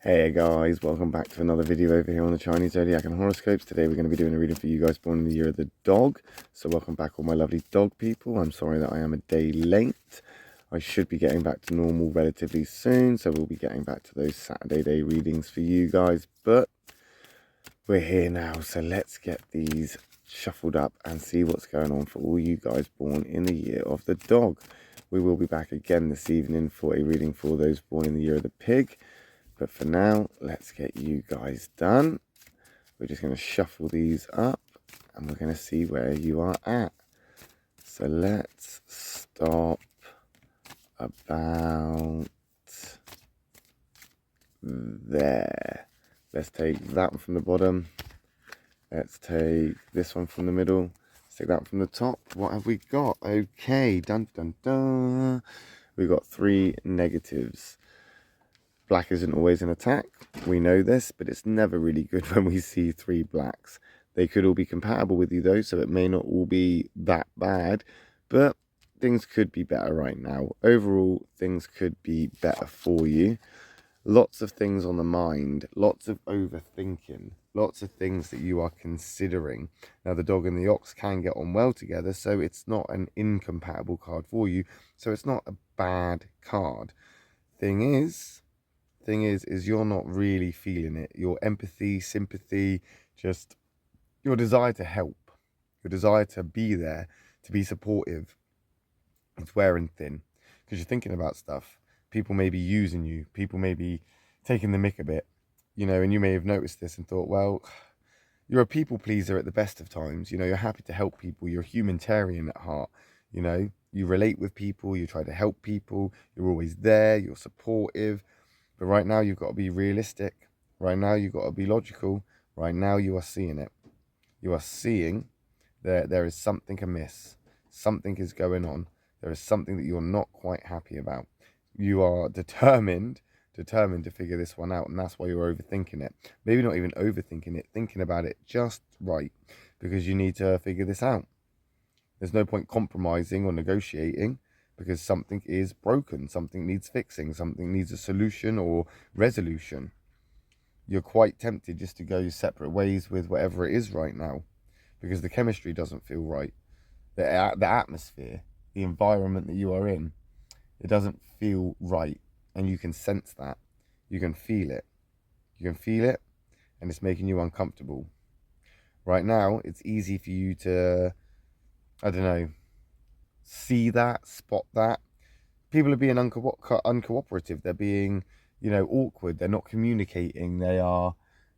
Hey guys, welcome back to another video over here on the Chinese Zodiac and Horoscopes. Today we're going to be doing a reading for you guys born in the year of the dog. So welcome back all my lovely dog people. I'm sorry that I am a day late. I should be getting back to normal relatively soon, so we'll be getting back to those Saturday day readings for you guys. But we're here now, so let's get these shuffled up and see what's going on for all you guys born in the year of the dog. We will be back again this evening for a reading for those born in the year of the pig. But for now, let's get you guys done. We're just going to shuffle these up and we're going to see where you are at. So let's stop about there. Let's take that one from the bottom. Let's take this one from the middle. Let's take that one from the top. What have we got? Okay, dun dun dun. We've got 3 negatives. Black isn't always an attack, we know this, but it's never really good when we see 3 blacks. They could all be compatible with you though, so it may not all be that bad, but things could be better right now. Overall, things could be better for you. Lots of things on the mind, lots of overthinking, lots of things that you are considering. Now, the dog and the ox can get on well together, so it's not an incompatible card for you, so it's not a bad card. Thing is you're not really feeling it. Your empathy, sympathy, just your desire to help, your desire to be there, to be supportive, it's wearing thin because you're thinking about stuff. People may be using you. People may be taking the mick a bit, you know, and you may have noticed this and thought, well, you're a people pleaser at the best of times. You know, you're happy to help people. You're a humanitarian at heart. You know, you relate with people. You try to help people. You're always there. You're supportive. But right now, you've got to be realistic. Right now, you've got to be logical. Right now, you are seeing it. You are seeing that there is something amiss. Something is going on. There is something that you're not quite happy about. You are determined to figure this one out. And that's why you're overthinking it. Maybe not even overthinking it, thinking about it just right. Because you need to figure this out. There's no point compromising or negotiating, because something is broken, something needs fixing, something needs a solution or resolution. You're quite tempted just to go your separate ways with whatever it is right now, because the chemistry doesn't feel right. The atmosphere, the environment that you are in, it doesn't feel right, and you can sense that. You can feel it. You can feel it, and it's making you uncomfortable. Right now, it's easy for you to, I don't know, see that, spot that. People are being uncooperative. They're being, you know, awkward. They're not communicating. They are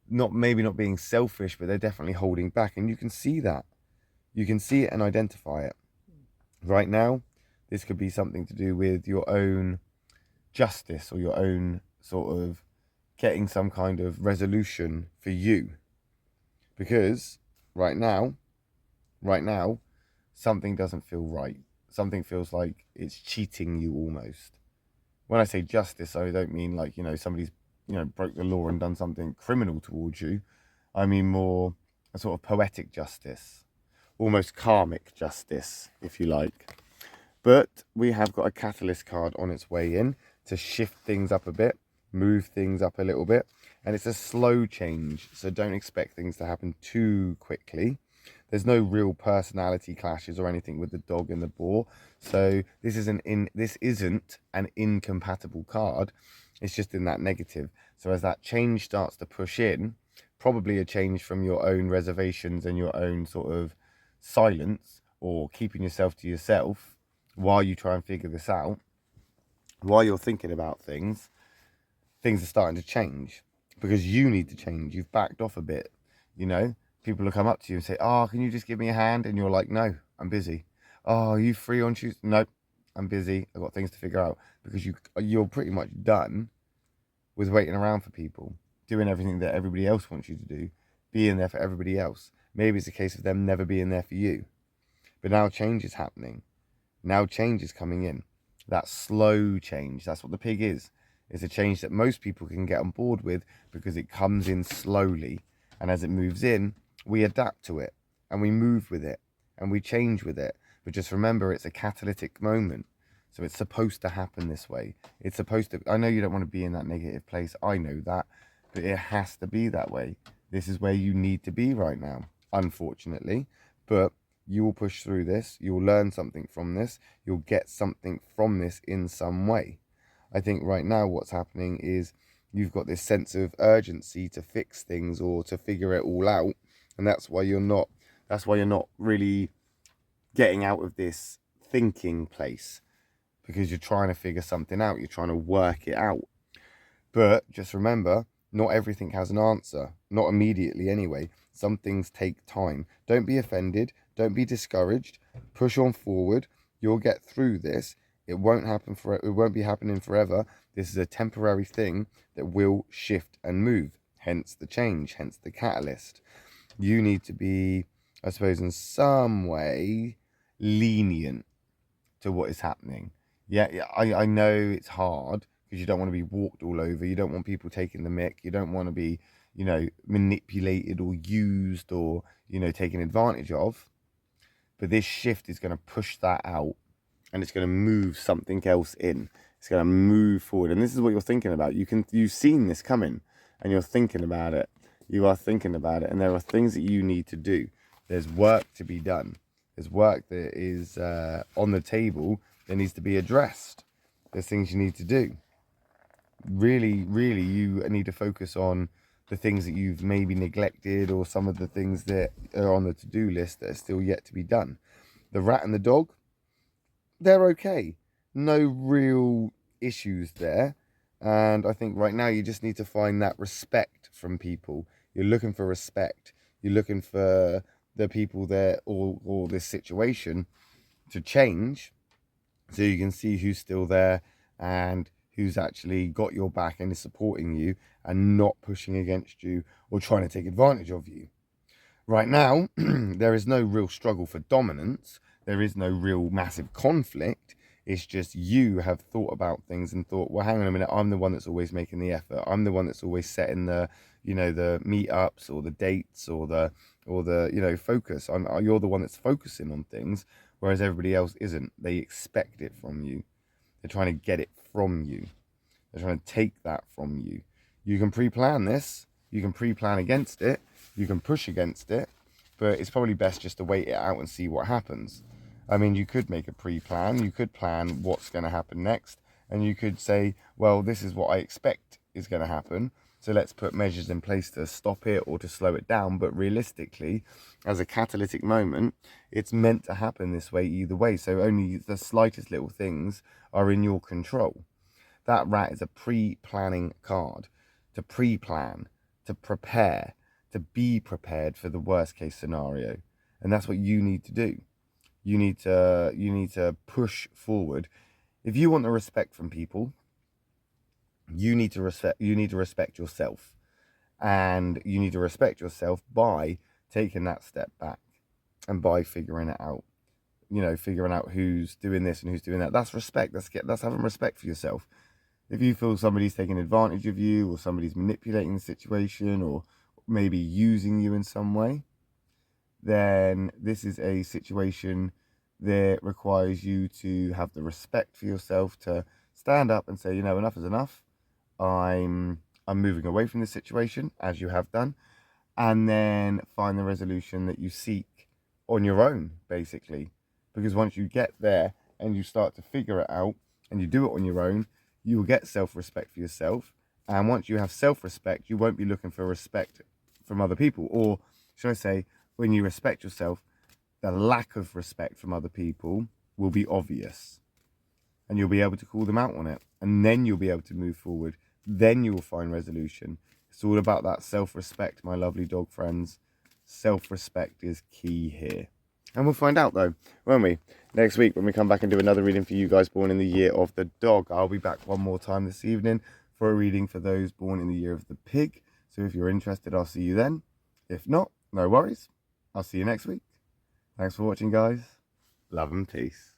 maybe not being selfish, but they're definitely holding back. And you can see that. You can see it and identify it. Right now, this could be something to do with your own justice or your own sort of getting some kind of resolution for you. Because right now, something doesn't feel right. Something feels like it's cheating you almost. When I say justice, I don't mean like, you know, somebody's, you know, broke the law and done something criminal towards you. I mean more a sort of poetic justice, almost karmic justice, if you like. But we have got a catalyst card on its way in to shift things up a bit, move things up a little bit. And it's a slow change, so don't expect things to happen too quickly. There's no real personality clashes or anything with the dog and the boar. So this isn't an incompatible card. It's just in that negative. So as that change starts to push in, probably a change from your own reservations and your own sort of silence or keeping yourself to yourself while you try and figure this out, while you're thinking about things are starting to change because you need to change. You've backed off a bit, you know. People will come up to you and say, oh, can you just give me a hand? And you're like, no, I'm busy. Oh, are you free on Tuesday? Nope, I'm busy. I've got things to figure out. Because you're pretty much done with waiting around for people, doing everything that everybody else wants you to do, being there for everybody else. Maybe it's a case of them never being there for you. But now change is happening. Now change is coming in. That slow change, that's what the pig is. It's a change that most people can get on board with because it comes in slowly. And as it moves in, we adapt to it and we move with it and we change with it. But just remember, it's a catalytic moment. So it's supposed to happen this way. It's supposed to, I know you don't want to be in that negative place. I know that, but it has to be that way. This is where you need to be right now, unfortunately, but you will push through this. You'll learn something from this. You'll get something from this in some way. I think right now what's happening is you've got this sense of urgency to fix things or to figure it all out. And that's why you're not really getting out of this thinking place, because you're trying to figure something out. You're trying to work it out. But just remember, not everything has an answer. Not immediately anyway. Some things take time. Don't be offended. Don't be discouraged. Push on forward. You'll get through this. It won't happen it won't be happening forever. This is a temporary thing that will shift and move. Hence the change, hence the catalyst. You need to be, I suppose, in some way lenient to what is happening. Yeah, I know it's hard because you don't want to be walked all over. You don't want people taking the mick. You don't want to be, manipulated or used or, taken advantage of. But this shift is going to push that out, and it's going to move something else in. It's going to move forward. And this is what you're thinking about. You've seen this coming, and you're thinking about it. You are thinking about it, and there are things that you need to do. There's work to be done. There's work that is on the table that needs to be addressed. There's things you need to do. Really, really, you need to focus on the things that you've maybe neglected, or some of the things that are on the to-do list that are still yet to be done. The rat and the dog, they're okay. No real issues there. And I think right now you just need to find that respect from people. You're looking for respect. You're looking for the people there, or this situation to change, so you can see who's still there and who's actually got your back and is supporting you and not pushing against you or trying to take advantage of you. Right now, there is no real struggle for dominance. There is no real massive conflict. It's just you have thought about things and thought, well, hang on a minute, I'm the one that's always making the effort. I'm the one that's always setting the, the meetups or the dates or the focus. You're the one that's focusing on things, whereas everybody else isn't. They expect it from you. They're trying to get it from you. They're trying to take that from you. You can pre-plan this. You can pre-plan against it. You can push against it. But it's probably best just to wait it out and see what happens. I mean, you could make a pre-plan. You could plan what's going to happen next. And you could say, well, this is what I expect is going to happen. So let's put measures in place to stop it or to slow it down. But realistically, as a catalytic moment, it's meant to happen this way either way. So only the slightest little things are in your control. That rat is a pre-planning card. To pre-plan, to prepare, to be prepared for the worst case scenario. And that's what you need to do. You need to push forward. If you want the respect from people, you need to respect yourself. And you need to respect yourself by taking that step back and by figuring it out. Figuring out who's doing this and who's doing that. That's respect. That's having respect for yourself. If you feel somebody's taking advantage of you, or somebody's manipulating the situation, or maybe using you in some way, then this is a situation that requires you to have the respect for yourself to stand up and say, enough is enough. I'm moving away from this situation, as you have done, and then find the resolution that you seek on your own, basically. Because once you get there and you start to figure it out and you do it on your own, you will get self-respect for yourself. And once you have self-respect, you won't be looking for respect from other people. Or should I say, when you respect yourself, the lack of respect from other people will be obvious. And you'll be able to call them out on it. And then you'll be able to move forward. Then you will find resolution. It's all about that self-respect, my lovely dog friends. Self-respect is key here. And we'll find out though, won't we? Next week when we come back and do another reading for you guys born in the year of the dog. I'll be back one more time this evening for a reading for those born in the year of the pig. So if you're interested, I'll see you then. If not, no worries. I'll see you next week. Thanks for watching, guys. Love and peace.